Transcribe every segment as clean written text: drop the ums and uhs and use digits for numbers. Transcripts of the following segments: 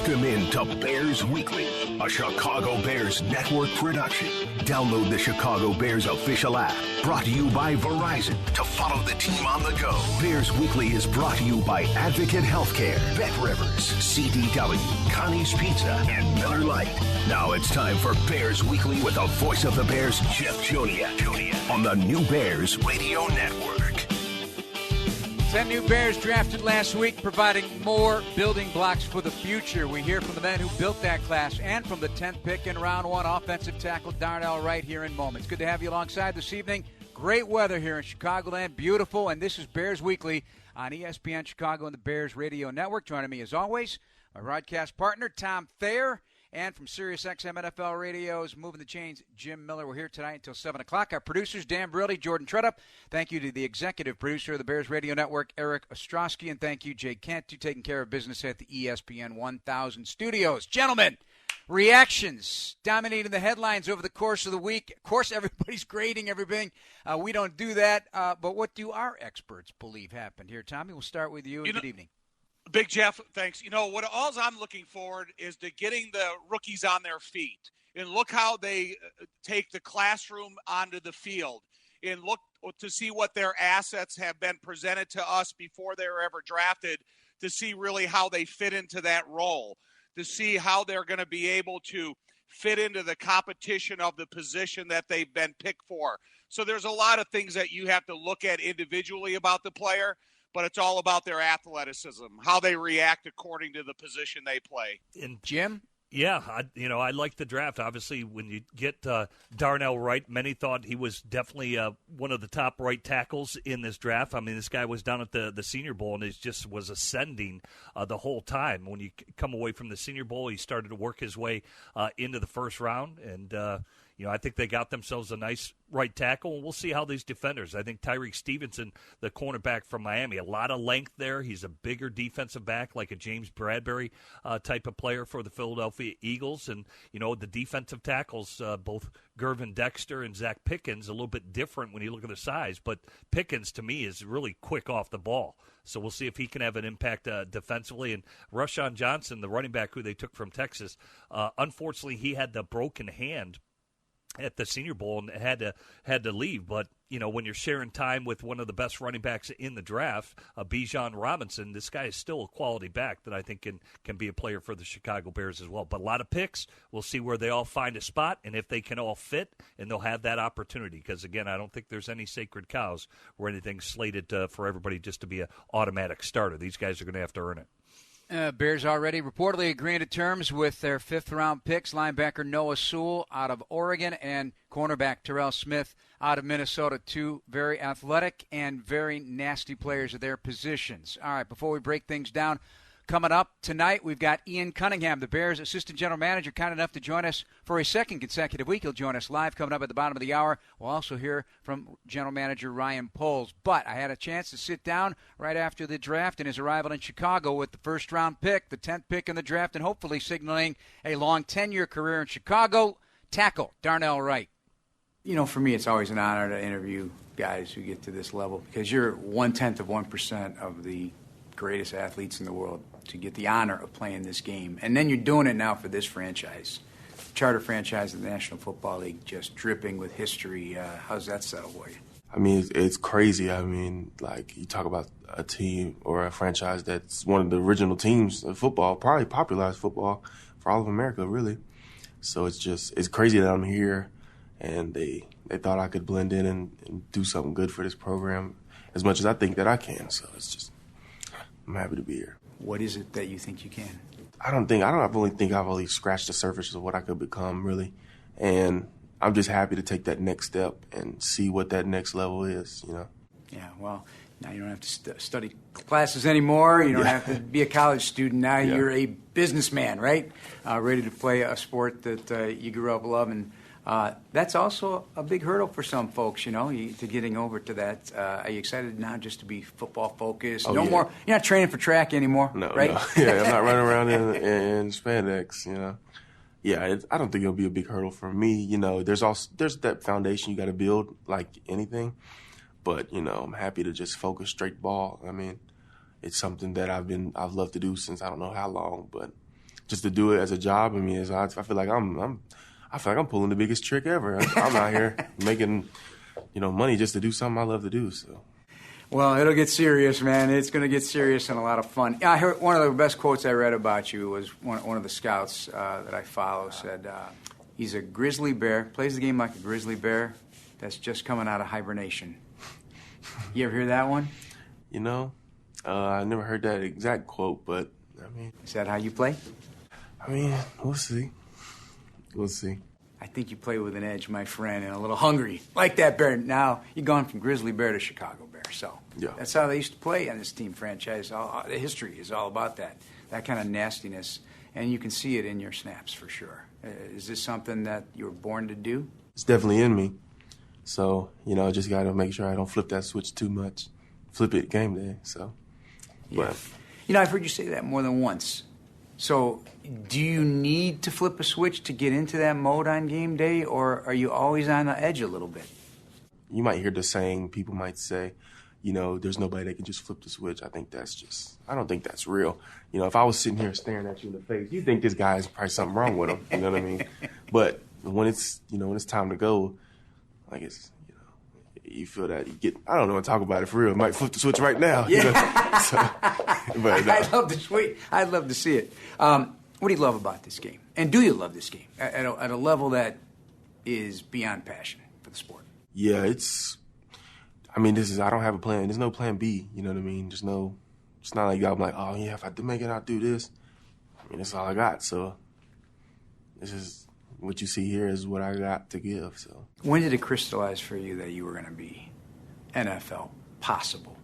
Welcome into Bears Weekly, a Chicago Bears network production. Download the Chicago Bears official app, brought to you by Verizon, to follow the team on the go. Bears Weekly is brought to you by Advocate Healthcare, Bet Rivers, CDW, Connie's Pizza, and Miller Lite. Now it's time for Bears Weekly with the voice of the Bears, Jeff Joniak, on the new Bears Radio Network. 10 new Bears drafted last week, providing more building blocks for the future. We hear from the men who built that class and from the 10th pick in round one, offensive tackle Darnell Wright here in moments. Good to have you alongside this evening. Great weather here in Chicagoland, beautiful, and this is Bears Weekly on ESPN Chicago and the Bears Radio Network. Joining me as always, my broadcast partner Tom Thayer, and from SiriusXM NFL Radio's Moving the Chains, Jim Miller. We're here tonight until 7 o'clock. Our producers, Dan Briley, Jordan Tredup. Thank you to the executive producer of the Bears Radio Network, Eric Ostrowski. And thank you, Jake Kent, to taking care of business at the ESPN 1000 studios. Gentlemen, reactions dominating the headlines over the course of the week. Of course, everybody's grading everything. We don't do that. But what do our experts believe happened here? Tommy, we'll start with you, and good evening. Big Jeff, thanks. You know, what all I'm looking forward is to getting the rookies on their feet. And look how they take the classroom onto the field. And look to see what their assets have been presented to us before they were ever drafted, to see really how they fit into that role, to see how they're going to be able to fit into the competition of the position that they've been picked for. So there's a lot of things that you have to look at individually about the player, but it's all about their athleticism, how they react according to the position they play. And Jim? Yeah, I like the draft. Obviously, when you get Darnell Wright, many thought he was definitely one of the top right tackles in this draft. I mean, this guy was down at the Senior Bowl, and he just was ascending the whole time. When you come away from the Senior Bowl, he started to work his way into the first round, and I think they got themselves a nice right tackle, and we'll see how these defenders. I think Tyreek Stevenson, the cornerback from Miami, a lot of length there. He's a bigger defensive back, like a James Bradbury type of player for the Philadelphia Eagles. And, the defensive tackles, both Gervin Dexter and Zach Pickens, a little bit different when you look at the size. But Pickens, to me, is really quick off the ball. So we'll see if he can have an impact defensively. And Rashawn Johnson, the running back who they took from Texas, unfortunately, he had the broken hand at the Senior Bowl and had to leave. But, when you're sharing time with one of the best running backs in the draft, Bijan Robinson, this guy is still a quality back that I think can be a player for the Chicago Bears as well. But a lot of picks. We'll see where they all find a spot and if they can all fit, and they'll have that opportunity. Because, again, I don't think there's any sacred cows or anything slated for everybody just to be an automatic starter. These guys are going to have to earn it. Bears already reportedly agreeing to terms with their fifth-round picks, linebacker Noah Sewell out of Oregon and cornerback Terrell Smith out of Minnesota, two very athletic and very nasty players at their positions. All right, before we break things down, coming up tonight, we've got Ian Cunningham, the Bears' assistant general manager, kind enough to join us for a second consecutive week. He'll join us live coming up at the bottom of the hour. We'll also hear from general manager Ryan Poles. But I had a chance to sit down right after the draft and his arrival in Chicago with the first-round pick, the 10th pick in the draft, and hopefully signaling a long 10-year career in Chicago. Tackle Darnell Wright. For me, it's always an honor to interview guys who get to this level because you're 0.1% of the greatest athletes in the world to get the honor of playing this game. And then you're doing it now for this franchise. Charter franchise of the National Football League, just dripping with history. How's that settle for you? I mean, it's crazy. I mean, like, you talk about a team or a franchise that's one of the original teams of football, probably popularized football for all of America, really. So it's crazy that I'm here, and they thought I could blend in and do something good for this program as much as I think that I can. So I'm happy to be here. What is it that you think you can? I only think I've only scratched the surface of what I could become, really. And I'm just happy to take that next step and see what that next level is, Yeah, well, now you don't have to study classes anymore. You don't have to be a college student. Now you're a businessman, right? Ready to play a sport that you grew up loving. That's also a big hurdle for some folks, to getting over to that. Are you excited now just to be football focused? More. You're not training for track anymore, right? No. Yeah, I'm not running around in spandex, Yeah, I don't think it'll be a big hurdle for me. There's that foundation you got to build like anything. But, I'm happy to just focus straight ball. I mean, it's something that I've loved to do since I don't know how long, but just to do it as a job. I mean, I feel like I'm pulling the biggest trick ever. I'm out here making, money just to do something I love to do. So. Well, it'll get serious, man. It's going to get serious and a lot of fun. I heard one of the best quotes I read about you was one of the scouts that I follow said, he's a grizzly bear, plays the game like a grizzly bear that's just coming out of hibernation. You ever hear that one? I never heard that exact quote, but, Is that how you play? We'll see. We'll see. I think you play with an edge, my friend, and a little hungry. Like that bear. Now, you've gone from grizzly bear to Chicago bear. So yeah. That's how they used to play on this team franchise. The history is all about that kind of nastiness. And you can see it in your snaps for sure. Is this something that you were born to do? It's definitely in me. So, just got to make sure I don't flip that switch too much. Flip it game day, so. Yeah. But. I've heard you say that more than once. So, do you need to flip a switch to get into that mode on game day, or are you always on the edge a little bit? You might hear the saying, people might say, there's nobody that can just flip the switch. I don't think that's real. If I was sitting here staring at you in the face, you think this guy has probably something wrong with him. You know what I mean? But when it's time to go, like you feel that you get, I don't know what to talk about it for real. Might flip the switch right now. Yeah. So, but, I'd love to see it. What do you love about this game? And do you love this game at a level that is beyond passion for the sport? Yeah, I don't have a plan. There's no plan B. You know what I mean? It's not like I'm like, oh yeah, if I do make it, I'll do this. That's all I got. So this is what you see here is what I got to give. So when did it crystallize for you that you were going to be NFL possible?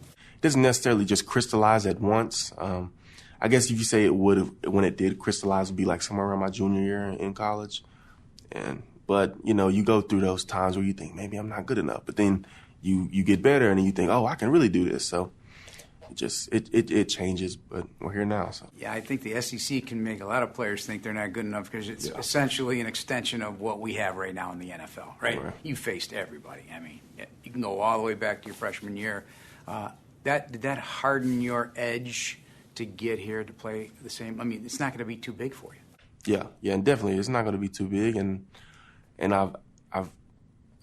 It doesn't necessarily just crystallize at once. I guess if you say it would have, when it did crystallize, would be like somewhere around my junior year in college. But you go through those times where you think maybe I'm not good enough, but then you get better and then you think, oh, I can really do this. So it changes, but we're here now. So yeah, I think the SEC can make a lot of players think they're not good enough because it's essentially an extension of what we have right now in the NFL, right? You faced everybody. You can go all the way back to your freshman year. Did that harden your edge to get here to play the same? It's not going to be too big for you. Yeah, and definitely it's not going to be too big, and I've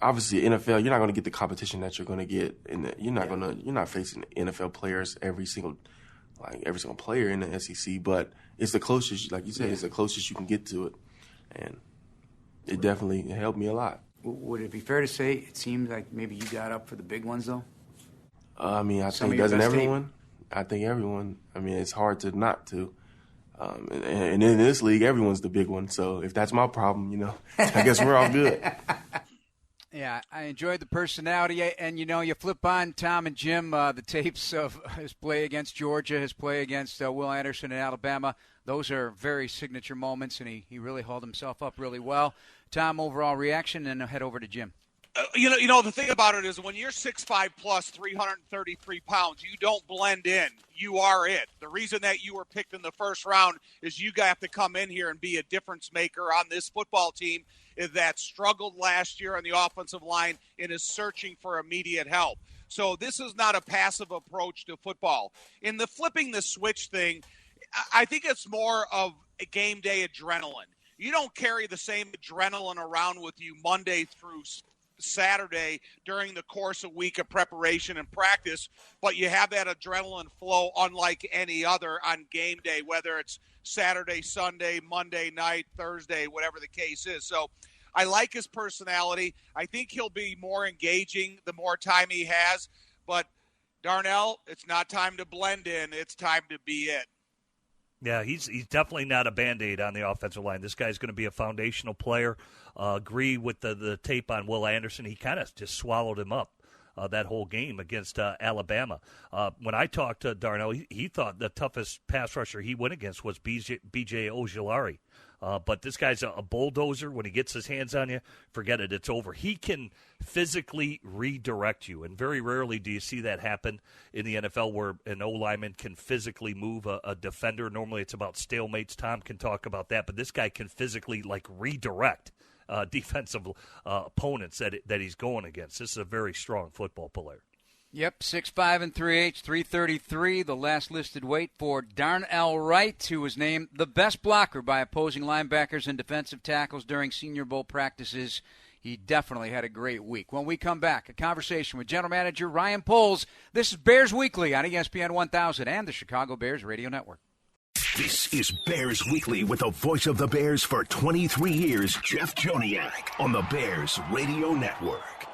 obviously NFL, you're not going to get the competition that you're going to get you're not facing NFL players every single player in the SEC, but it's the closest, like you said, it's the closest you can get to it, and it definitely helped me a lot. Would it be fair to say it seems like maybe you got up for the big ones though? I think doesn't everyone? I think everyone. It's hard to not to. And in this league, everyone's the big one. So if that's my problem, I guess we're all good. Yeah, I enjoyed the personality. And, you flip on Tom and Jim, the tapes of his play against Georgia, his play against Will Anderson in Alabama. Those are very signature moments, and he really hauled himself up really well. Tom, overall reaction, and head over to Jim. The thing about it is when you're 6'5 plus 333 pounds, you don't blend in. You are it. The reason that you were picked in the first round is you have to come in here and be a difference maker on this football team that struggled last year on the offensive line and is searching for immediate help. So this is not a passive approach to football. In the flipping the switch thing, I think it's more of a game day adrenaline. You don't carry the same adrenaline around with you Monday through Saturday during the course of week of preparation and practice, but you have that adrenaline flow unlike any other on game day, whether it's Saturday, Sunday, Monday night, Thursday, whatever the case is. So I like his personality. I think he'll be more engaging the more time he has, but Darnell, it's not time to blend in. It's time to be it. Yeah, he's definitely not a Band-Aid on the offensive line. This guy's going to be a foundational player. Agree with the tape on Will Anderson. He kind of just swallowed him up that whole game against Alabama. When I talked to Darnell, he thought the toughest pass rusher he went against was B.J. Ojulari. But this guy's a bulldozer. When he gets his hands on you, forget it. It's over. He can physically redirect you, and very rarely do you see that happen in the NFL where an O-lineman can physically move a defender. Normally it's about stalemates. Tom can talk about that, but this guy can physically redirect defensive opponents that he's going against. This is a very strong football player. Yep, 6'5" and 3/8, 333, the last listed weight for Darnell Wright, who was named the best blocker by opposing linebackers and defensive tackles during Senior Bowl practices. He definitely had a great week. When we come back, a conversation with General Manager Ryan Poles. This is Bears Weekly on ESPN 1000 and the Chicago Bears Radio Network. This is Bears Weekly with the voice of the Bears for 23 years, Jeff Joniak, on the Bears Radio Network.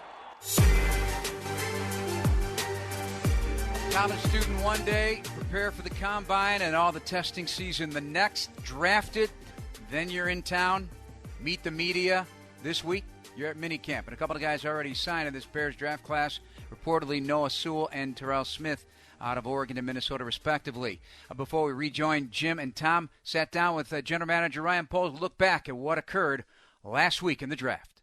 College student one day, prepare for the combine and all the testing season the next, drafted, then you're in town, meet the media. This week, you're at minicamp, and a couple of guys already signed in this Bears draft class, reportedly Noah Sewell and Terrell Smith out of Oregon and Minnesota, respectively. Before we rejoin Jim and Tom, sat down with General Manager Ryan Poles to look back at what occurred last week in the draft.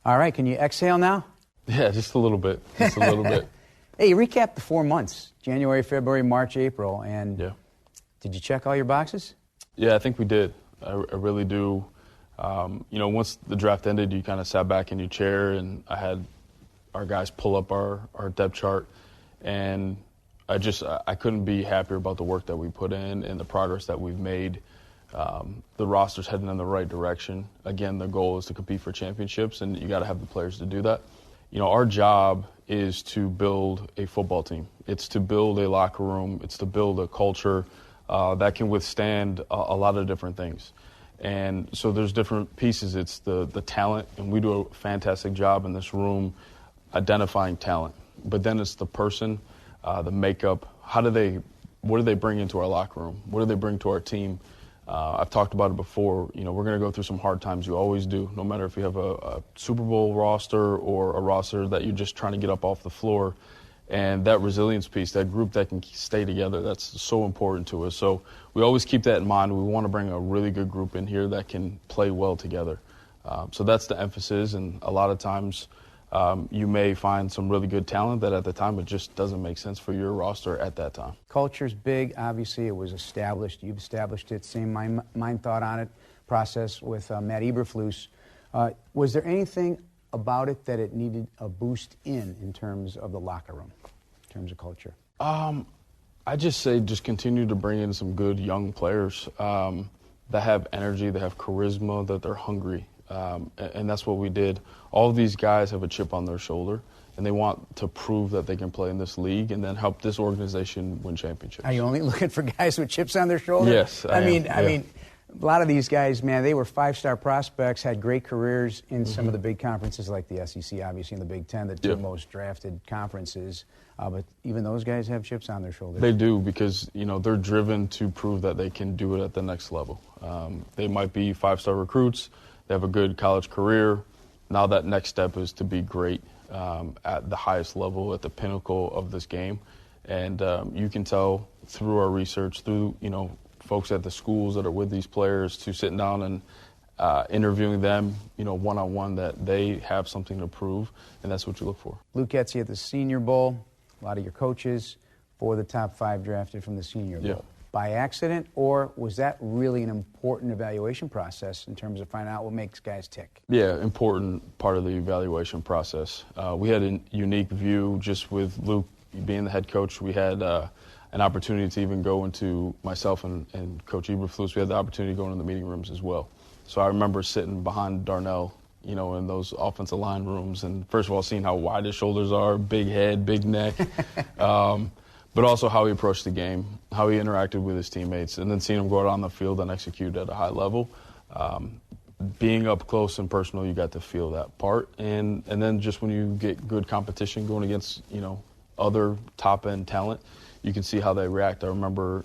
All right, can you exhale now? Yeah, just a little bit. Just a little bit. Hey, you recapped the 4 months, January, February, March, April, and did you check all your boxes? Yeah, I think we did. I really do. Once the draft ended, you kind of sat back in your chair, and I had our guys pull up our depth chart, and I couldn't be happier about the work that we put in and the progress that we've made. The roster's heading in the right direction. Again, the goal is to compete for championships, and you got to have the players to do that. Our job is to build a football team. It's to build a locker room. It's to build a culture that can withstand a lot of different things. And so there's different pieces. It's the talent, and we do a fantastic job in this room identifying talent. But then it's the person, the makeup. What do they bring into our locker room? What do they bring to our team? I've talked about it before. We're going to go through some hard times. You always do, no matter if you have a Super Bowl roster or a roster that you're just trying to get up off the floor. And that resilience piece, that group that can stay together, that's so important to us. So we always keep that in mind. We want to bring a really good group in here that can play well together. So that's the emphasis. And a lot of times you may find some really good talent that at the time it just doesn't make sense for your roster at that time. Culture's big. Obviously, it was established. You've established it. Same mind thought on it process with Matt Eberflus. Was there anything about it that it needed a boost in terms of the locker room, in terms of culture? I just say just continue to bring in some good young players that have energy, that have charisma, that they're hungry. And that's what we did. All of these guys have a chip on their shoulder, and they want to prove that they can play in this league and then help this organization win championships. Are you only looking for guys with chips on their shoulder? Yes, I mean, a lot of these guys, man, they were 5-star prospects, had great careers in some of the big conferences like the SEC, obviously, in the Big Ten, the two most drafted conferences. But even those guys have chips on their shoulders. They do, because they're driven to prove that they can do it at the next level. They might be 5-star recruits. They have a good college career. Now that next step is to be great at the highest level, at the pinnacle of this game. And you can tell through our research, through folks at the schools that are with these players, to sitting down and interviewing them, one-on-one, that they have something to prove, and that's what you look for. Luke gets you at the Senior Bowl. A lot of your coaches, 4 of the top 5 drafted from the Senior Bowl. By accident, or was that really an important evaluation process in terms of finding out what makes guys tick? Yeah, important part of the evaluation process. We had a unique view just with Luke being the head coach. We had an opportunity to even go into, myself and Coach Eberflus, we had the opportunity to go into the meeting rooms as well. So I remember sitting behind Darnell, in those offensive line rooms, and first of all, seeing how wide his shoulders are, big head, big neck. But also how he approached the game, how he interacted with his teammates, and then seeing him go out on the field and execute at a high level. Being up close and personal, you got to feel that part. And then just when you get good competition going against, other top-end talent, you can see how they react. I remember,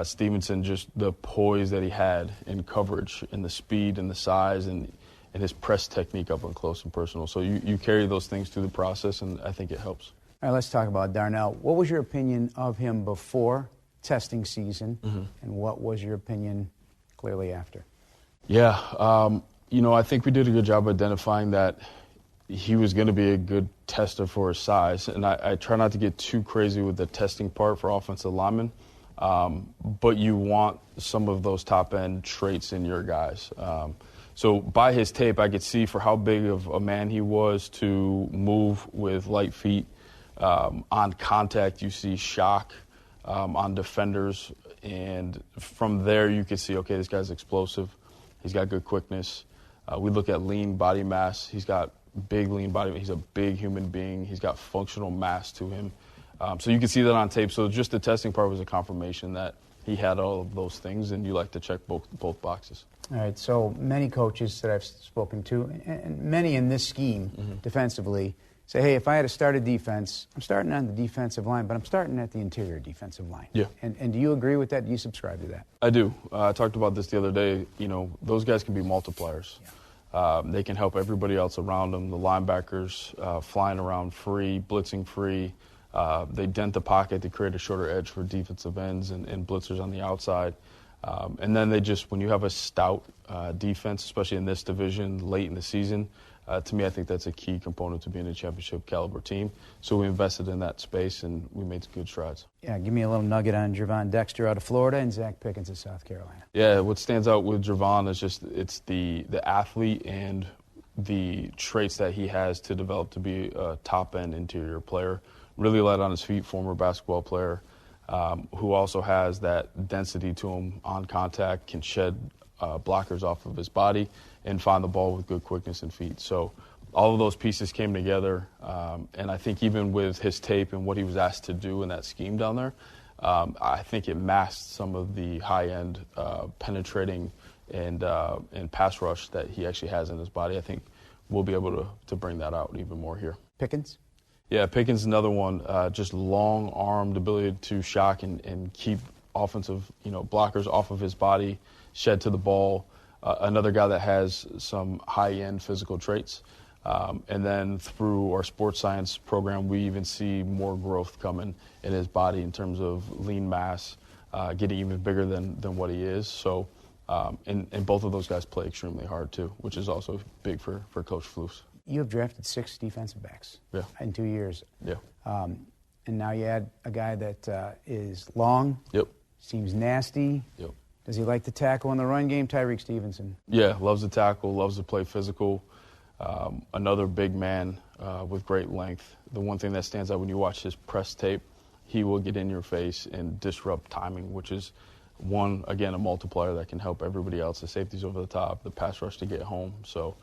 Stevenson, just the poise that he had in coverage and the speed and the size and his press technique up and close and personal. So you carry those things through the process, and I think it helps. All right, let's talk about Darnell. What was your opinion of him before testing season, and what was your opinion clearly after? Yeah, I think we did a good job identifying that he was going to be a good tester for his size, and I try not to get too crazy with the testing part for offensive linemen, but you want some of those top-end traits in your guys. So by his tape, I could see for how big of a man he was to move with light feet, On contact, you see shock on defenders. And from there, you can see, okay, this guy's explosive. He's got good quickness. We look at lean body mass. He's got big lean body. He's a big human being. He's got functional mass to him. So you can see that on tape. So just the testing part was a confirmation that he had all of those things, and you like to check both boxes. All right, so many coaches that I've spoken to, and many in this scheme defensively, say, hey, if I had to start a defense, I'm starting on the defensive line, but I'm starting at the interior defensive line. Yeah. And do you agree with that? Do you subscribe to that? I do. I talked about this the other day. You know, those guys can be multipliers. Yeah. They can help everybody else around them, the linebackers flying around free, blitzing free. They dent the pocket to create a shorter edge for defensive ends and blitzers on the outside. And then they just, when you have a stout defense, especially in this division late in the season, to me, I think that's a key component to being a championship caliber team. So we invested in that space, and we made some good strides. Yeah, give me a little nugget on Gervon Dexter out of Florida and Zach Pickens of South Carolina. Yeah, what stands out with Gervon is just it's the athlete and the traits that he has to develop to be a top-end interior player. Really light on his feet, former basketball player, who also has that density to him on contact, can shed blockers off of his body, and find the ball with good quickness and feet. So all of those pieces came together, and I think even with his tape and what he was asked to do in that scheme down there, I think it masked some of the high-end penetrating and pass rush that he actually has in his body. I think we'll be able to bring that out even more here. Pickens? Yeah, Pickens is another one, just long-armed ability to shock and keep offensive blockers off of his body, shed to the ball. Another guy that has some high-end physical traits. And then through our sports science program, we even see more growth coming in his body in terms of lean mass, getting even bigger than what he is. So, and both of those guys play extremely hard too, which is also big for Coach Flus. You have drafted 6 defensive backs in 2 years. Yeah. And now you add a guy that is long, seems nasty. Yep. Does he like to tackle in the run game? Tyreek Stevenson. Yeah, loves to tackle, loves to play physical. Another big man with great length. The one thing that stands out when you watch his press tape, he will get in your face and disrupt timing, which is, again, a multiplier that can help everybody else. The safeties over the top, the pass rush to get home. So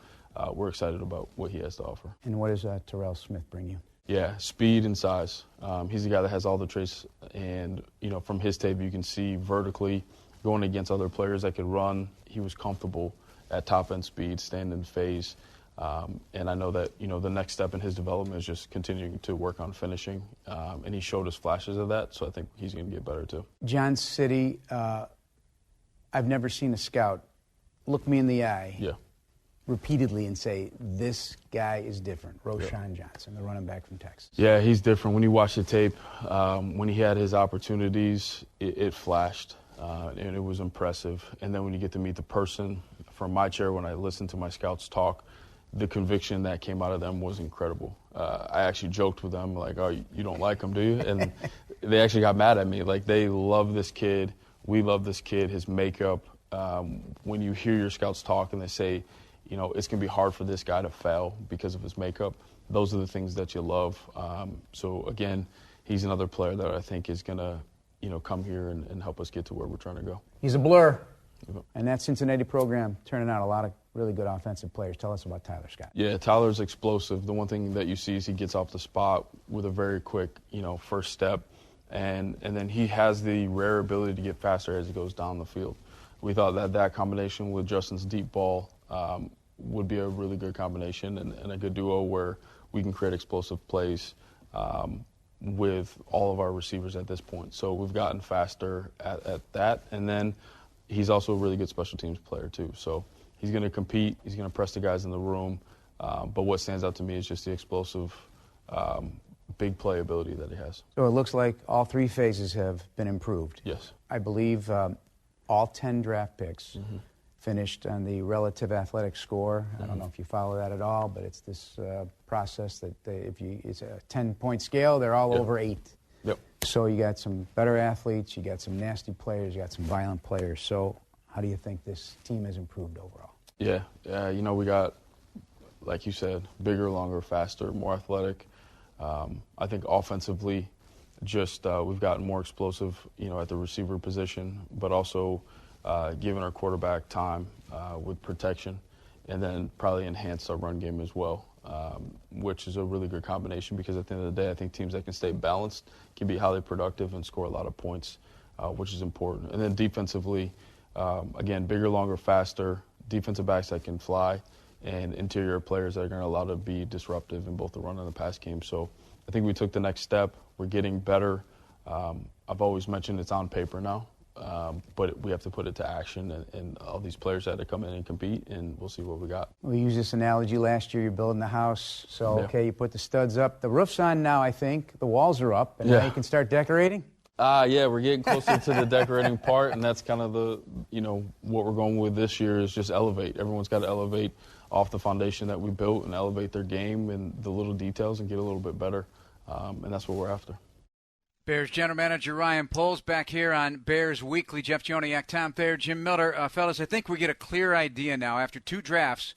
we're excited about what he has to offer. And what does Terrell Smith bring you? Yeah, speed and size. He's the guy that has all the traits. And, from his tape, you can see vertically going against other players that could run. He was comfortable at top-end speed, staying in phase. And I know that, the next step in his development is just continuing to work on finishing. And he showed us flashes of that, so I think he's going to get better too. John City, I've never seen a scout look me in the eye repeatedly and say, this guy is different. Roschon Johnson, the running back from Texas. Yeah, he's different. When you watch the tape, when he had his opportunities, it flashed. And it was impressive. And then when you get to meet the person, from my chair, when I listened to my scouts talk, the conviction that came out of them was incredible. I actually joked with them, like, oh, you don't like him, do you? And they actually got mad at me. Like, they love this kid. We love this kid, his makeup. When you hear your scouts talk and they say, it's going to be hard for this guy to fail because of his makeup, those are the things that you love. So, again, he's another player that I think is going to come here and help us get to where we're trying to go. He's a blur. And that Cincinnati program turning out a lot of really good offensive players. Tell us about Tyler Scott. Yeah, Tyler's explosive. The one thing that you see is he gets off the spot with a very quick, first step. And then he has the rare ability to get faster as he goes down the field. We thought that combination with Justin's deep ball would be a really good combination and a good duo where we can create explosive plays with all of our receivers at this point. So we've gotten faster at that. And then he's also a really good special teams player too. So he's going to compete. He's going to press the guys in the room. But what stands out to me is just the explosive, big play ability that he has. So it looks like all 3 phases have been improved. Yes. I believe all 10 draft picks finished on the relative athletic score. I don't know if you follow that at all, but it's this process that it's a 10-point scale. They're all over 8. Yep. So you got some better athletes, you got some nasty players, you got some violent players. So how do you think this team has improved overall? Yeah, we got, like you said, bigger, longer, faster, more athletic. I think offensively, just we've gotten more explosive, at the receiver position, but also giving our quarterback time with protection, and then probably enhance our run game as well, which is a really good combination because at the end of the day, I think teams that can stay balanced can be highly productive and score a lot of points, which is important. And then defensively, again, bigger, longer, faster, defensive backs that can fly, and interior players that are going to allow to be disruptive in both the run and the pass game. So I think we took the next step. We're getting better. I've always mentioned it's on paper now, but we have to put it to action, and all these players had to come in and compete, and we'll see what we got. We used this analogy last year. You're building the house, so, okay, you put the studs up. The roof's on now, I think. The walls are up, and now you can start decorating? Yeah, we're getting closer to the decorating part, and that's kind of the, what we're going with this year is just elevate. Everyone's got to elevate off the foundation that we built and elevate their game and the little details and get a little bit better, and that's what we're after. Bears General Manager Ryan Poles back here on Bears Weekly. Jeff Joniak, Tom Thayer, Jim Miller. Fellas, I think we get a clear idea now after 2 drafts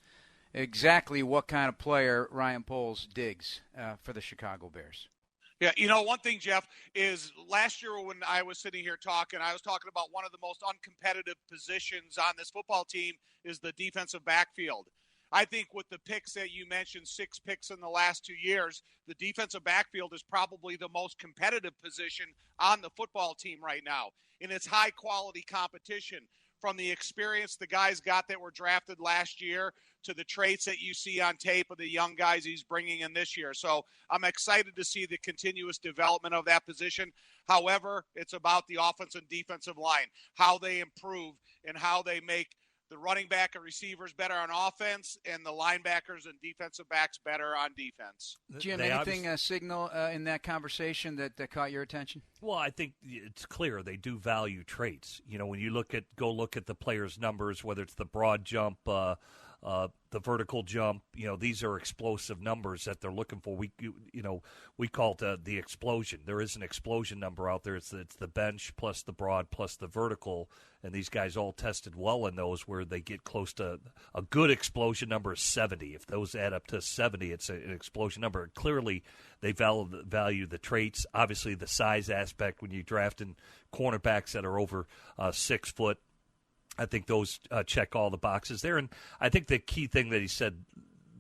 exactly what kind of player Ryan Poles digs for the Chicago Bears. Yeah, one thing, Jeff, is last year when I was sitting here talking, I was talking about one of the most uncompetitive positions on this football team is the defensive backfield. I think with the picks that you mentioned, 6 picks in the last 2 years, the defensive backfield is probably the most competitive position on the football team right now. And it's high-quality competition. From the experience the guys got that were drafted last year to the traits that you see on tape of the young guys he's bringing in this year. So I'm excited to see the continuous development of that position. However, it's about the offensive and defensive line, how they improve and how they make the running back and receivers better on offense and the linebackers and defensive backs better on defense. Jim, anything signal in that conversation that caught your attention? Well, I think it's clear they do value traits. When you look at the players' numbers, whether it's the broad jump, the vertical jump, these are explosive numbers that they're looking for. We call it the explosion. There is an explosion number out there. It's the bench plus the broad plus the vertical, and these guys all tested well in those where they get close to a good explosion number is 70. If those add up to 70, it's an explosion number. Clearly, they value the traits. Obviously, the size aspect when you draft in cornerbacks that are over 6 foot. I think those check all the boxes there. And I think the key thing that he said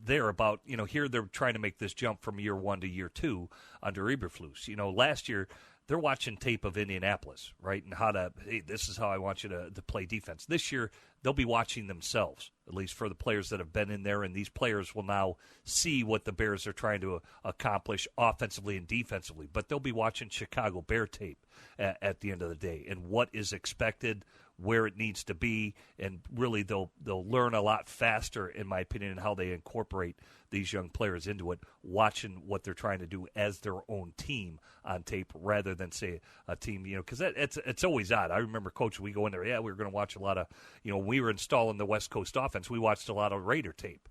there about, here they're trying to make this jump from year 1 to year 2 under Eberflus. Last year they're watching tape of Indianapolis, right, and hey, this is how I want you to play defense. This year they'll be watching themselves, at least for the players that have been in there, and these players will now see what the Bears are trying to accomplish offensively and defensively. But they'll be watching Chicago Bear tape at the end of the day and what is expected, where it needs to be, and really they'll learn a lot faster, in my opinion, in how they incorporate these young players into it, watching what they're trying to do as their own team on tape rather than, say, a team, because it's always odd. I remember, Coach, we go in there, we were going to watch a lot of, when we were installing the West Coast offense, we watched a lot of Raider tape.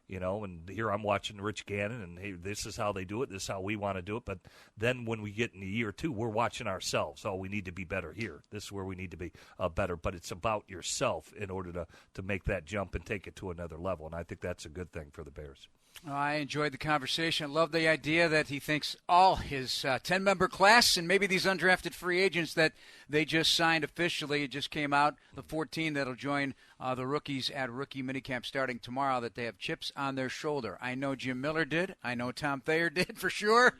And here I'm watching Rich Gannon, and hey, this is how they do it. This is how we want to do it. But then when we get in year 2, we're watching ourselves. Oh, we need to be better here. This is where we need to be better. But it's about yourself in order to make that jump and take it to another level. And I think that's a good thing for the Bears. I enjoyed the conversation. I love the idea that he thinks all his 10-member class and maybe these undrafted free agents that they just signed officially, it just came out, the 14 that'll join the rookies at rookie minicamp starting tomorrow, that they have chips on their shoulder. I know Jim Miller did. I know Tom Thayer did for sure.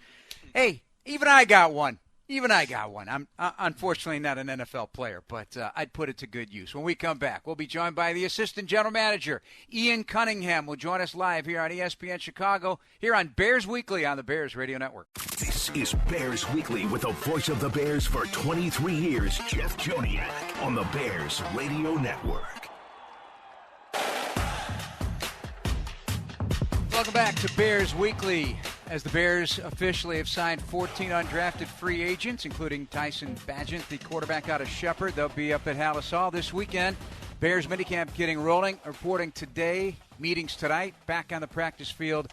Hey, even I got one. I'm unfortunately not an NFL player, but I'd put it to good use. When we come back, we'll be joined by the assistant general manager, Ian Cunningham, will join us live here on ESPN Chicago, here on Bears Weekly on the Bears Radio Network. This is Bears Weekly with the voice of the Bears for 23 years, Jeff Joniak, on the Bears Radio Network. Welcome back to Bears Weekly. As the Bears officially have signed 14 undrafted free agents, including Tyson Bagent, the quarterback out of Shepherd. They'll be up at Hallis Hall this weekend. Bears minicamp getting rolling. Reporting today, meetings tonight, back on the practice field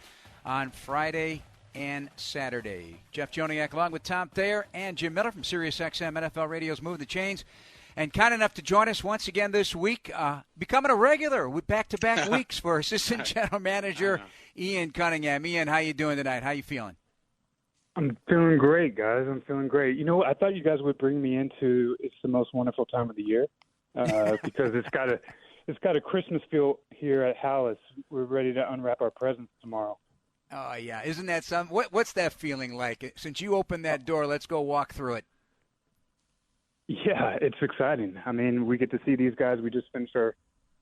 on Friday and Saturday. Jeff Joniak along with Tom Thayer and Jim Miller from SiriusXM NFL Radio's Move the Chains. And kind enough to join us once again this week, becoming a regular with back-to-back weeks for Assistant General Manager Ian Cunningham. Ian, how you doing tonight? How you feeling? I'm feeling great, guys. I'm feeling great. You know, I thought you guys would bring me into "It's the Most Wonderful Time of the Year" because it's got a Christmas feel here at Hallis. We're ready to unwrap our presents tomorrow. Oh yeah, isn't that something? What's that feeling like? Since you opened that door, let's go walk through it. Yeah, it's exciting. I mean, we get to see these guys. We just finished our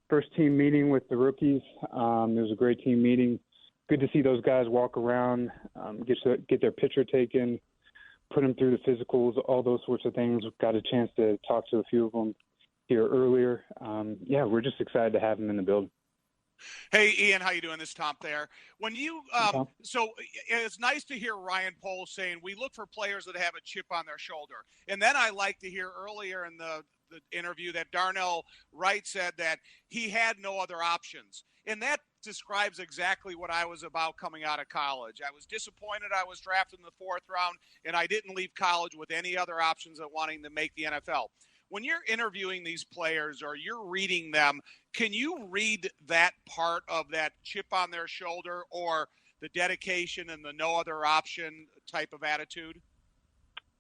first team meeting with the rookies. It was a great team meeting. Good to see those guys walk around, get their picture taken, put them through the physicals, all those sorts of things. Got a chance to talk to a few of them here earlier. Yeah, we're just excited to have them in the building. Hey, Ian, how you doing? This is Tom Thayer. When you so it's nice to hear Ryan Poles saying we look for players that have a chip on their shoulder. And then I like to hear earlier in the interview that Darnell Wright said that he had no other options. And that describes exactly what I was about coming out of college. I was disappointed I was drafted in the 4th round, and I didn't leave college with any other options than wanting to make the NFL. When you're interviewing these players or you're reading them, can you read that part of that chip on their shoulder or the dedication and the no other option type of attitude?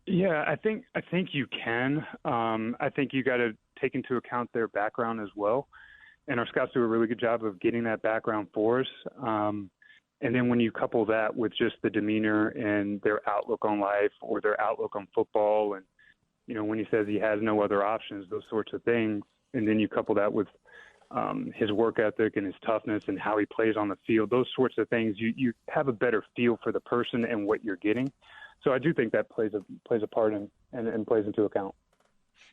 Yeah, I think you can. I think you got to take into account their background as well. And our scouts do a really good job of getting that background for us. And then when you couple that with just the demeanor and their outlook on life or their outlook on football, and, you know, when he says he has no other options, those sorts of things, and then you couple that with his work ethic and his toughness and how he plays on the field, those sorts of things, you have a better feel for the person and what you're getting. So I do think that plays a part and plays into account.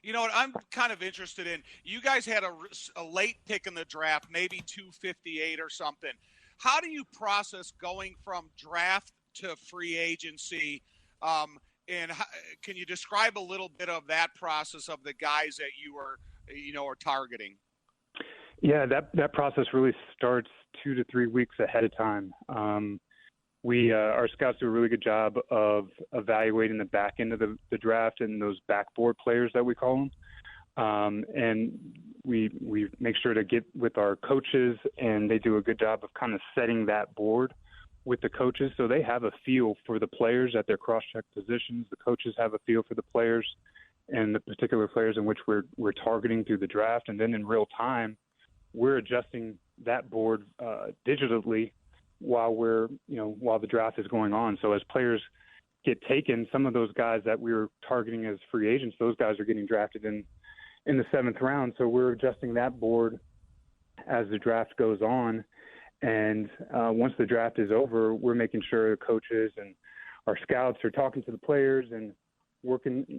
You know what I'm kind of interested in? You guys had a late pick in the draft, maybe 258 or something. How do you process going from draft to free agency? And can you describe a little bit of that process of the guys that you are targeting? Yeah, that process really starts 2 to 3 weeks ahead of time. Our scouts do a really good job of evaluating the back end of the draft and those backboard players that we call them. And we make sure to get with our coaches, and they do a good job of kind of setting that board with the coaches so they have a feel for the players at their cross-check positions. The coaches have a feel for the players and the particular players in which we're targeting through the draft. And then in real time, we're adjusting that board digitally while the draft is going on. So as players get taken, some of those guys that we were targeting as free agents, those guys are getting drafted in the 7th round. So we're adjusting that board as the draft goes on. And once the draft is over, we're making sure the coaches and our scouts are talking to the players and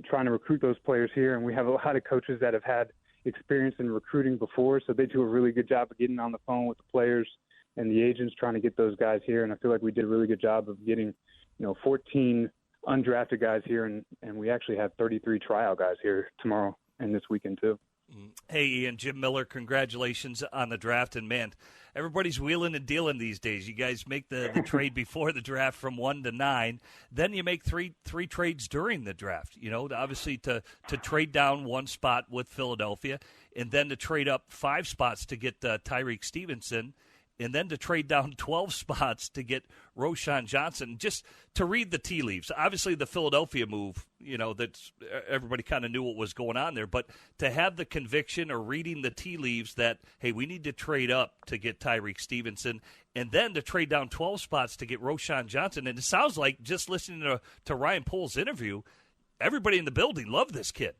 trying to recruit those players here. And we have a lot of coaches that have had experience in recruiting before, so they do a really good job of getting on the phone with the players and the agents trying to get those guys here. And I feel like we did a really good job of getting, 14 undrafted guys here, and we actually have 33 tryout guys here tomorrow and this weekend too. Hey, Ian, Jim Miller, congratulations on the draft. And, man, everybody's wheeling and dealing these days. You guys make the trade before the draft from 1 to 9. Then you make three trades during the draft, obviously to trade down one spot with Philadelphia, and then to trade up 5 spots to get Tyreek Stevenson, and then to trade down 12 spots to get Roschon Johnson. Just to read the tea leaves. Obviously, the Philadelphia move, that's everybody kind of knew what was going on there. But to have the conviction or reading the tea leaves that, hey, we need to trade up to get Tyreek Stevenson, and then to trade down 12 spots to get Roschon Johnson. And it sounds like, just listening to Ryan Poles' interview, everybody in the building loved this kid.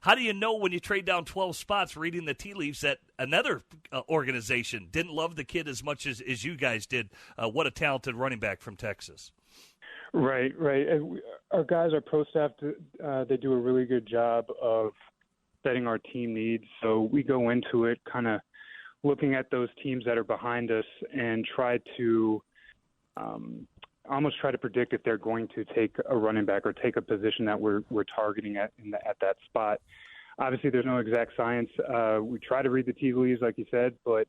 How do you know when you trade down 12 spots reading the tea leaves that another organization didn't love the kid as much as you guys did? What a talented running back from Texas. Right. Our guys, our pro staff, they do a really good job of setting our team needs. So we go into it kind of looking at those teams that are behind us and try to almost try to predict if they're going to take a running back or take a position that we're targeting at that spot. Obviously, there's no exact science. We try to read the tea leaves, like you said, but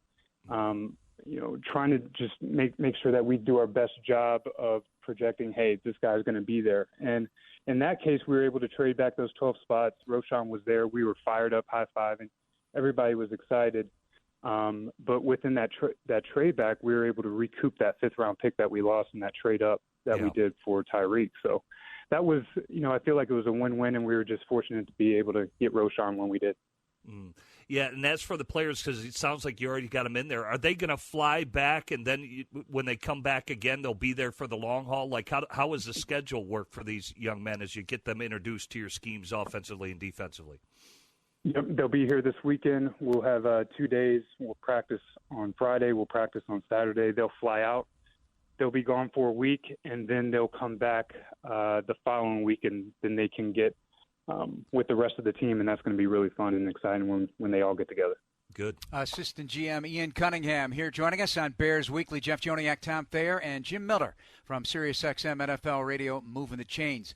trying to just make sure that we do our best job of projecting, hey, this guy's going to be there. And in that case, we were able to trade back those 12 spots. Roschon was there. We were fired up, high-fiving. Everybody was excited. But within that trade back, we were able to recoup that 5th round pick that we lost in that trade up. that we did for Tyreek. So that was, I feel like it was a win-win, and we were just fortunate to be able to get Roschon when we did. Yeah, and that's for the players because it sounds like you already got them in there. Are they going to fly back, and then when they come back again, they'll be there for the long haul? Like, how does the schedule work for these young men as you get them introduced to your schemes offensively and defensively? Yep, they'll be here this weekend. We'll have 2 days. We'll practice on Friday. We'll practice on Saturday. They'll fly out. They'll be gone for a week, and then they'll come back the following week, and then they can get with the rest of the team, and that's going to be really fun and exciting when they all get together. Good. Assistant GM Ian Cunningham here joining us on Bears Weekly. Jeff Joniak, Tom Thayer, and Jim Miller from SiriusXM NFL Radio, moving the chains.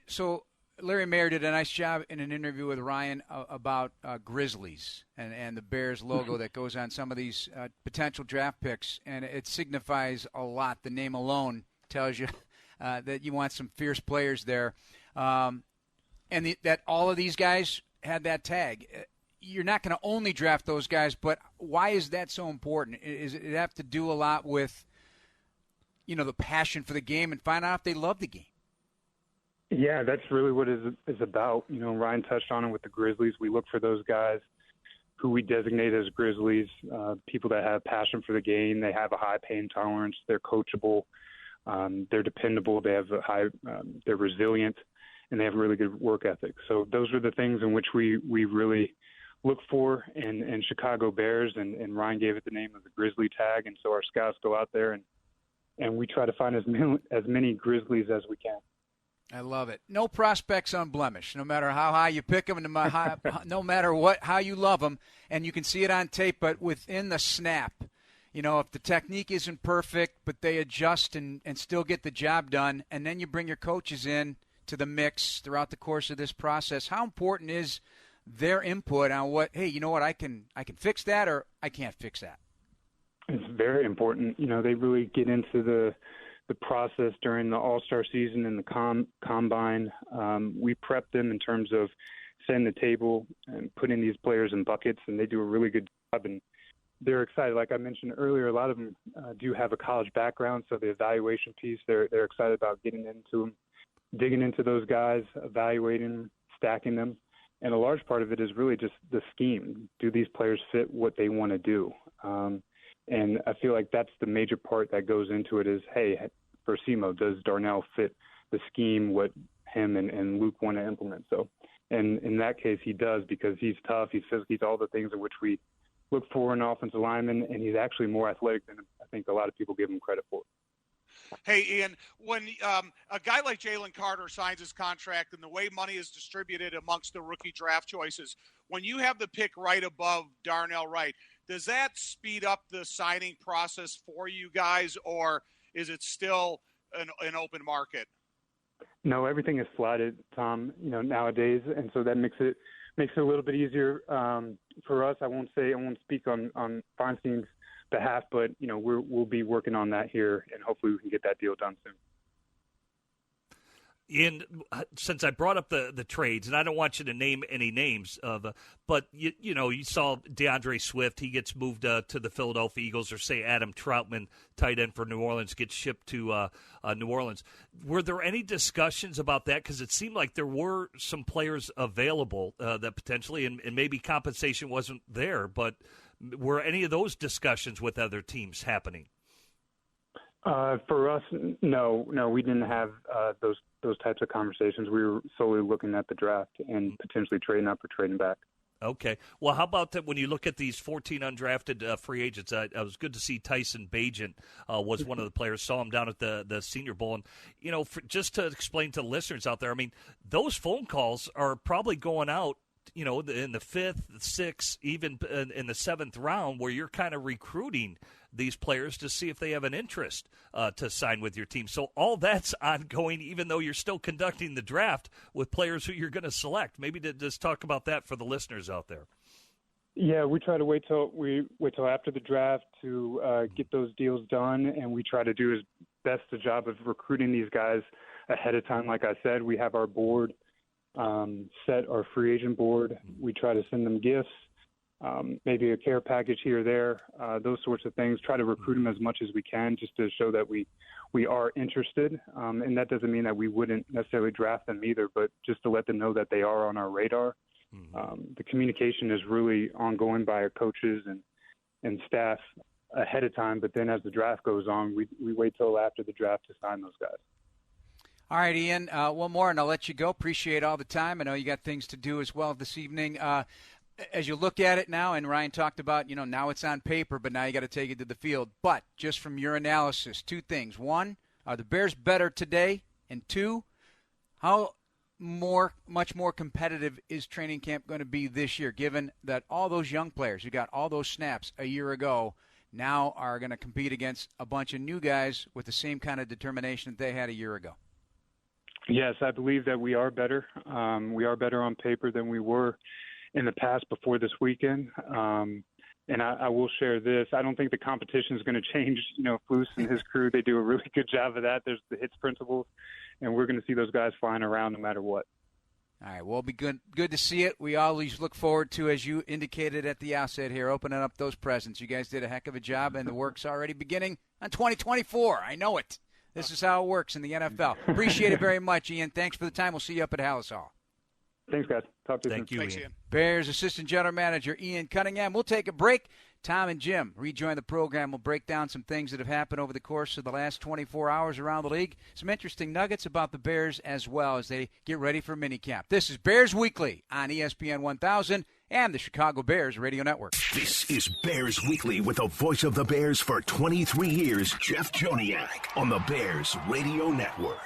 So Larry Mayer did a nice job in an interview with Ryan about Grizzlies and the Bears logo that goes on some of these potential draft picks, and it signifies a lot. The name alone tells you that you want some fierce players there. And that all of these guys had that tag. You're not going to only draft those guys, but why is that so important? Does it have to do a lot with, the passion for the game and find out if they love the game? Yeah, that's really what it is about. Ryan touched on it with the Grizzlies. We look for those guys who we designate as Grizzlies, people that have passion for the game. They have a high pain tolerance. They're coachable. They're dependable. They have they're resilient. And they have a really good work ethic. So those are the things in which we really look for in Chicago Bears, and Ryan gave it the name of the Grizzly tag. And so our scouts go out there and we try to find as many Grizzlies as we can. I love it. No prospects unblemished, no matter how high you pick them, no matter how you love them. And you can see it on tape, but within the snap, if the technique isn't perfect, but they adjust and still get the job done, and then you bring your coaches in to the mix throughout the course of this process. How important is their input on I can fix that or I can't fix that? It's very important. They really get into the process during the All-Star season and the combine. We prep them in terms of setting the table and putting these players in buckets, and they do a really good job. And they're excited. Like I mentioned earlier, a lot of them do have a college background, so the evaluation piece, they're excited about getting into them, digging into those guys, evaluating, stacking them. And a large part of it is really just the scheme. Do these players fit what they want to do? And I feel like that's the major part that goes into it is, hey, for SEMO, does Darnell fit the scheme, what him and Luke want to implement? So, and in that case, he does, because he's tough, he's physical, he's all the things in which we look for in an offensive lineman, and he's actually more athletic than I think a lot of people give him credit for. Hey, Ian, when a guy like Jalen Carter signs his contract and the way money is distributed amongst the rookie draft choices, when you have the pick right above Darnell Wright, does that speed up the signing process for you guys, or is it still an open market? No, everything is slotted, Tom, nowadays, and so that makes it a little bit easier for us. I won't speak on Feinstein's behalf, but we'll be working on that here, and hopefully we can get that deal done soon. Ian, since I brought up the trades, and I don't want you to name any names but you saw DeAndre Swift, he gets moved to the Philadelphia Eagles, or say Adam Troutman, tight end for New Orleans, gets shipped to New Orleans. Were there any discussions about that? Because it seemed like there were some players available that potentially, and maybe compensation wasn't there, but were any of those discussions with other teams happening? For us, no, we didn't have those types of conversations. We were solely looking at the draft and potentially trading up or trading back. Okay. Well, how about that when you look at these 14 undrafted free agents? I was good to see Tyson Bagent was one of the players. Saw him down at the Senior Bowl. And, just to explain to listeners out there, I mean, those phone calls are probably going out, in the 5th, 6th, even in the 7th round, where you're kind of recruiting these players to see if they have an interest to sign with your team. So all that's ongoing, even though you're still conducting the draft with players who you're going to select. Maybe to just talk about that for the listeners out there. Yeah, we try to wait till after the draft to get those deals done, and we try to do as best a job of recruiting these guys ahead of time. Like I said, we have our board set, our free agent board. We try to send them gifts. maybe a care package here or there, those sorts of things. Try to recruit them as much as we can just to show that we are interested. And that doesn't mean that we wouldn't necessarily draft them either, but just to let them know that they are on our radar. The communication is really ongoing by our coaches and staff ahead of time, but then as the draft goes on, we wait till after the draft to sign those guys. All right, Ian, one more, and I'll let you go. Appreciate all the time. I know you got things to do as well this evening. As you look at it now, and Ryan talked about, now it's on paper, but now you got to take it to the field. But just from your analysis, two things. One, are the Bears better today? And two, how much more competitive is training camp going to be this year, given that all those young players who got all those snaps a year ago now are going to compete against a bunch of new guys with the same kind of determination that they had a year ago? Yes, I believe that we are better. We are better on paper than we were in the past before this weekend. And I will share this. I don't think the competition is going to change. Flus and his crew, they do a really good job of that. There's the hits principles, and we're going to see those guys flying around no matter what. All right, well, it'll be good to see it. We always look forward to, as you indicated at the outset here, opening up those presents. You guys did a heck of a job, and the work's already beginning on 2024. I know it. This is how it works in the NFL. Appreciate it very much, Ian. Thanks for the time. We'll see you up at Hallis Hall. Thanks, guys. Talk to you soon. Thank you, Thanks, Ian. Ian. Bears Assistant General Manager Ian Cunningham. We'll take a break. Tom and Jim rejoin the program. We'll break down some things that have happened over the course of the last 24 hours around the league. Some interesting nuggets about the Bears as well as they get ready for minicamp. This is Bears Weekly on ESPN 1000 and the Chicago Bears Radio Network. This is Bears Weekly with the voice of the Bears for 23 years, Jeff Joniak, on the Bears Radio Network.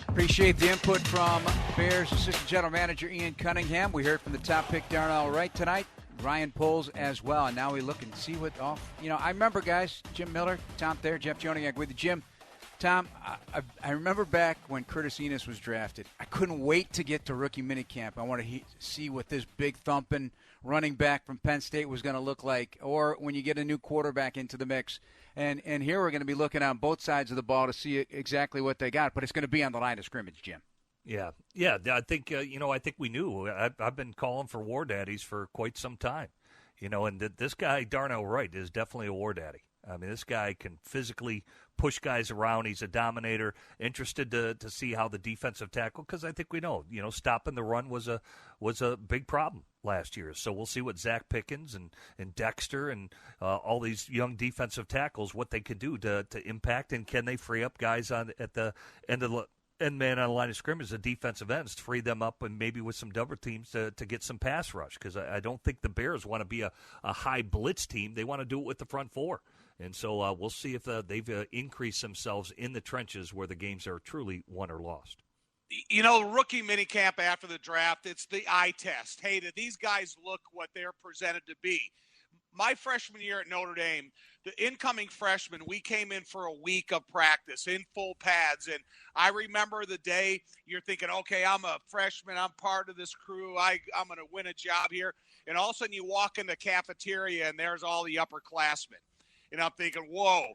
Appreciate the input from Bears Assistant General Manager Ian Cunningham. We heard from the top pick Darnell Wright tonight. Ryan Poles as well. And now we look and see what I remember, guys, Jim Miller, Tom Thayer, Jeff Joniak with you. Jim, Tom, I remember back when Curtis Enos was drafted. I couldn't wait to get to rookie minicamp. I wanted to see what this big thumping running back from Penn State was going to look like, or when you get a new quarterback into the mix. And here we're going to be looking on both sides of the ball to see exactly what they got, but it's going to be on the line of scrimmage, Jim. Yeah. I think I think we knew. I've been calling for war daddies for quite some time, and this guy Darnell Wright is definitely a war daddy. I mean, this guy can physically push guys around. He's a dominator. Interested to see how the defensive tackle, because I think we know, stopping the run was a big problem last year. So we'll see what Zach Pickens and Dexter and all these young defensive tackles, what they could do to impact, and can they free up guys at the end of the end man on the line of scrimmage, the defensive ends, to free them up and maybe with some double teams to get some pass rush, because I don't think the Bears want to be a high blitz team. They want to do it with the front four. And so we'll see if they've increased themselves in the trenches where the games are truly won or lost. Rookie minicamp after the draft, it's the eye test. Hey, do these guys look what they're presented to be? My freshman year at Notre Dame, the incoming freshmen, we came in for a week of practice in full pads. And I remember the day you're thinking, okay, I'm a freshman. I'm part of this crew. I'm going to win a job here. And all of a sudden you walk in the cafeteria and there's all the upperclassmen. And I'm thinking, whoa.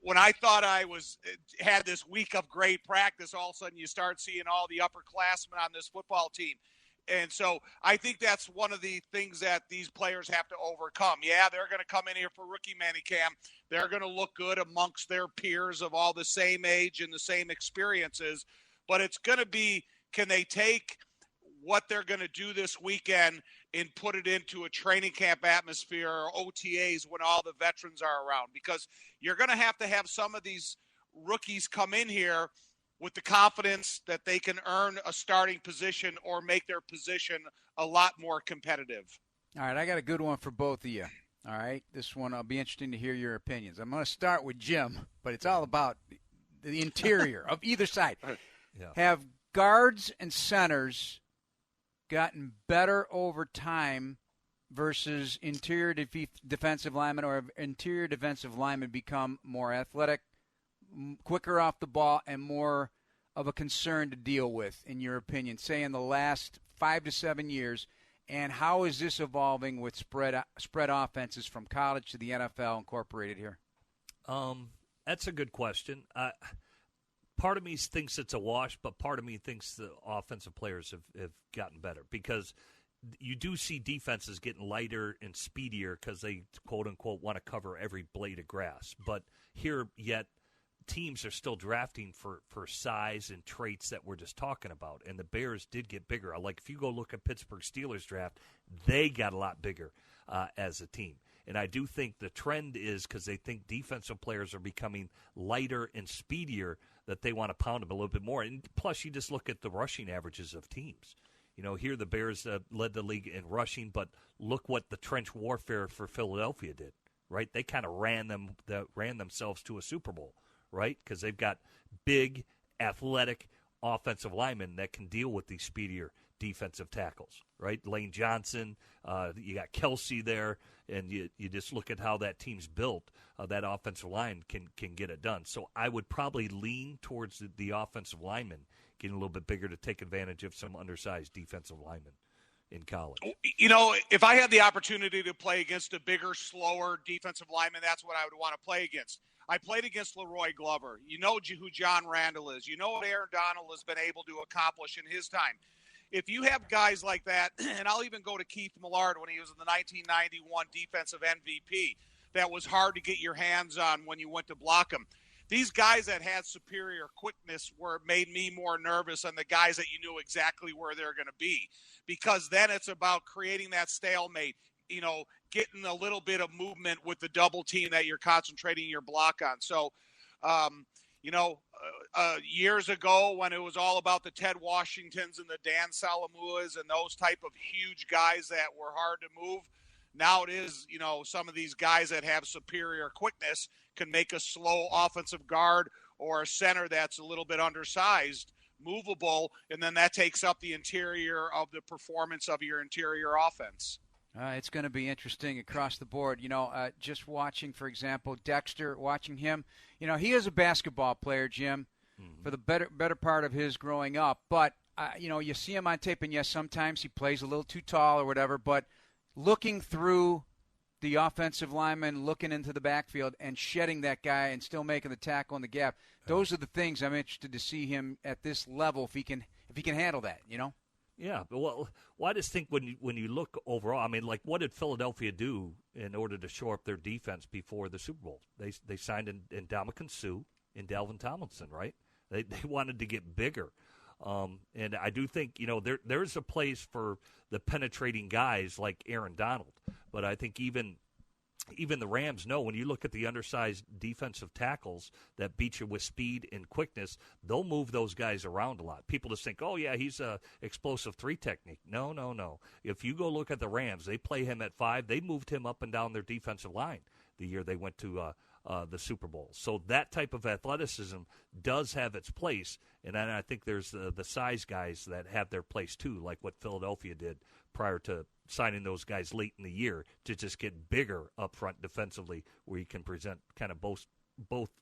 When I thought I had this week of great practice, all of a sudden you start seeing all the upperclassmen on this football team. And so I think that's one of the things that these players have to overcome. Yeah, they're going to come in here for rookie minicamp. They're going to look good amongst their peers of all the same age and the same experiences. But it's going to be, can they take what they're going to do this weekend and put it into a training camp atmosphere or OTAs when all the veterans are around? Because you're going to have some of these rookies come in here with the confidence that they can earn a starting position or make their position a lot more competitive. All right, I got a good one for both of you. All right, this one, I'll be interested to hear your opinions. I'm going to start with Jim, but it's all about the interior of either side. Yeah. Have guards and centers gotten better over time versus interior defensive linemen, or have interior defensive linemen become more athletic, quicker off the ball, and more of a concern to deal with, in your opinion, say in the last 5 to 7 years? And how is this evolving with spread offenses from college to the NFL incorporated here? That's a good question. part of me thinks it's a wash, but part of me thinks the offensive players have gotten better because you do see defenses getting lighter and speedier because they, quote-unquote, want to cover every blade of grass. But here, yet, teams are still drafting for size and traits that we're just talking about. And the Bears did get bigger. Like, if you go look at Pittsburgh Steelers draft, they got a lot bigger as a team. And I do think the trend is because they think defensive players are becoming lighter and speedier that they want to pound them a little bit more. And plus, you just look at the rushing averages of teams. You know, here the Bears led the league in rushing, but look what the trench warfare for Philadelphia did, right? They kind of ran themselves to a Super Bowl, right? Because they've got big, athletic offensive linemen that can deal with these speedier defensive tackles, right? Lane Johnson, you got Kelsey there, and you just look at how that team's built. That offensive line can get it done. So I would probably lean towards the offensive linemen getting a little bit bigger to take advantage of some undersized defensive linemen in college. You know, if I had the opportunity to play against a bigger, slower defensive lineman, that's what I would want to play against. I played against Leroy Glover. You know who John Randall is. You know what Aaron Donald has been able to accomplish in his time. If you have guys like that, and I'll even go to Keith Millard when he was in the 1991 defensive MVP, that was hard to get your hands on when you went to block him. These guys that had superior quickness made me more nervous than the guys that you knew exactly where they're going to be, because then it's about creating that stalemate, you know, getting a little bit of movement with the double team that you're concentrating your block on. So, years ago when it was all about the Ted Washingtons and the Dan Salamuas and those type of huge guys that were hard to move, now it is, you know, some of these guys that have superior quickness can make a slow offensive guard or a center that's a little bit undersized movable, and then that takes up the interior of the performance of your interior offense. It's going to be interesting across the board. You know, just watching, for example, Dexter, watching him, you know, he is a basketball player, Jim, for the better part of his growing up. But, you know, you see him on tape, and yes, sometimes he plays a little too tall or whatever, but looking through the offensive lineman, looking into the backfield and shedding that guy and still making the tackle in the gap, those are the things I'm interested to see him at this level if he can handle that, you know? Yeah, well, I just think when you look overall, I mean, like, what did Philadelphia do in order to shore up their defense before the Super Bowl? They signed in Ndamukong Suh and Dalvin Tomlinson, right? They wanted to get bigger. And I do think, you know, there's a place for the penetrating guys like Aaron Donald. But I think even the Rams know when you look at the undersized defensive tackles that beat you with speed and quickness, they'll move those guys around a lot. People just think, oh, yeah, he's a explosive three technique. No. If you go look at the Rams, they play him at 5. They moved him up and down their defensive line the year they went to the Super Bowl. So that type of athleticism does have its place, and then I think there's the size guys that have their place too, like what Philadelphia did prior to signing those guys late in the year to just get bigger up front defensively, where you can present kind of both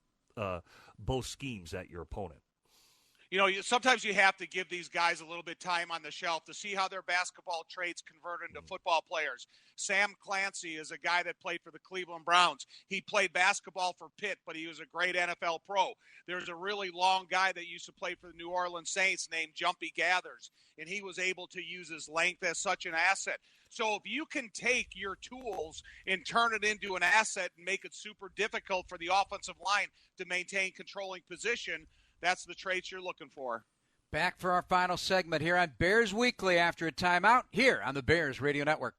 schemes at your opponent. You know, sometimes you have to give these guys a little bit time on the shelf to see how their basketball traits convert into football players. Sam Clancy is a guy that played for the Cleveland Browns. He played basketball for Pitt, but he was a great NFL pro. There's a really long guy that used to play for the New Orleans Saints named Jumpy Gathers, and he was able to use his length as such an asset. So if you can take your tools and turn it into an asset and make it super difficult for the offensive line to maintain controlling position, that's the traits you're looking for. Back for our final segment here on Bears Weekly after a timeout here on the Bears Radio Network.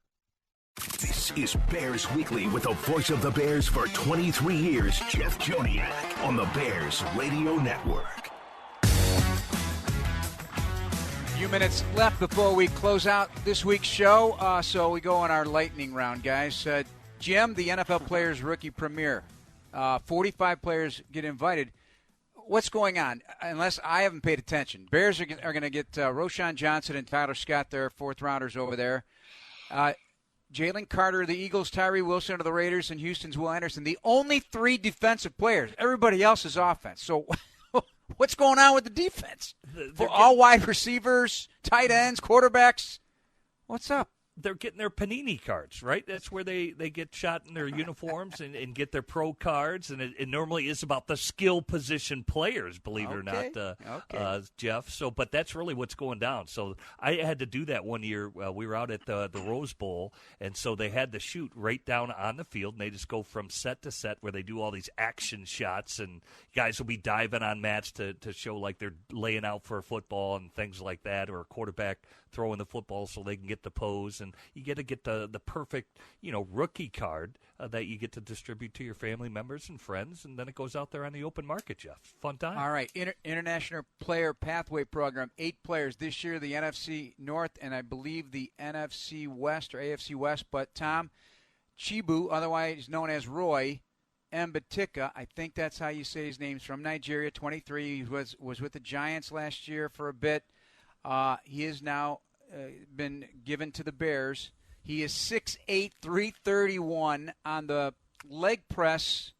This is Bears Weekly with the voice of the Bears for 23 years, Jeff Joniak, on the Bears Radio Network. A few minutes left before we close out this week's show, so we go on our lightning round, guys. Jim, the NFL Players Rookie Premiere. 45 players get invited. What's going on? Unless I haven't paid attention. Bears are going to get Roschon Johnson and Tyler Scott, their fourth-rounders over there. Jalen Carter of the Eagles, Tyree Wilson of the Raiders, and Houston's Will Anderson. The only 3 defensive players. Everybody else is offense. So what's going on with the defense? For all wide receivers, tight ends, quarterbacks, what's up? they're getting their Panini cards, right? That's where they get shot in their uniforms and get their pro cards, and it normally is about the skill position players, believe it or not, Jeff. So, but that's really what's going down. So I had to do that one year. We were out at the Rose Bowl, and so they had to shoot right down on the field, and they just go from set to set where they do all these action shots, and guys will be diving on mats to show like they're laying out for a football and things like that, or a quarterback throwing the football so they can get the pose. And you get to get the perfect, rookie card that you get to distribute to your family members and friends, and then it goes out there on the open market, Jeff. Fun time. All right, International Player Pathway Program, 8 players this year, the NFC North, and I believe the NFC West or AFC West. But Tom Chibu, otherwise known as Roy Mbatika, I think that's how you say his name, is from Nigeria, 23. He was with the Giants last year for a bit. He is now been given to the Bears. He is 6'8", 331 on the leg press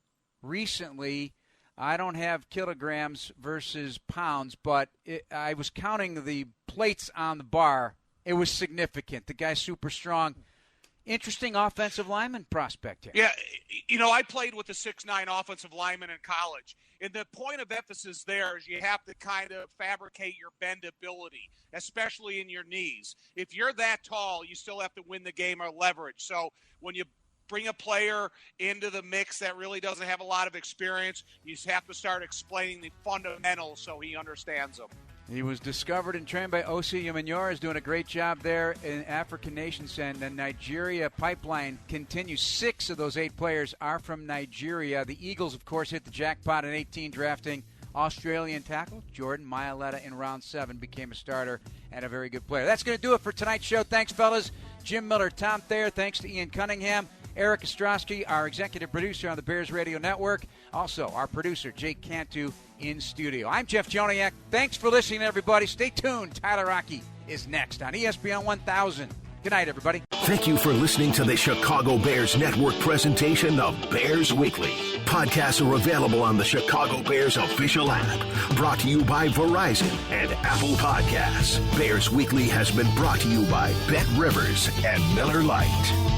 recently. I don't have kilograms versus pounds, but I was counting the plates on the bar. It was significant. The guy's super strong. Interesting offensive lineman prospect here. Yeah, I played with a 6'9" offensive lineman in college. And the point of emphasis there is you have to kind of fabricate your bendability, especially in your knees. If you're that tall, you still have to win the game or leverage. So when you bring a player into the mix that really doesn't have a lot of experience, you just have to start explaining the fundamentals so he understands them. He was discovered and trained by O.C. Umenyor, is doing a great job there in African nations, and the Nigeria pipeline continues. 6 of those 8 players are from Nigeria. The Eagles, of course, hit the jackpot in 18, drafting Australian tackle Jordan Mailata in round 7, became a starter and a very good player. That's going to do it for tonight's show. Thanks, fellas. Jim Miller, Tom Thayer, thanks to Ian Cunningham. Eric Ostrowski, our executive producer on the Bears Radio Network. Also, our producer, Jake Cantu, in studio. I'm Jeff Joniak. Thanks for listening, everybody. Stay tuned. Tyler Rocky is next on ESPN 1000. Good night, everybody. Thank you for listening to the Chicago Bears Network presentation of Bears Weekly. Podcasts are available on the Chicago Bears official app. Brought to you by Verizon and Apple Podcasts. Bears Weekly has been brought to you by Bet Rivers and Miller Lite.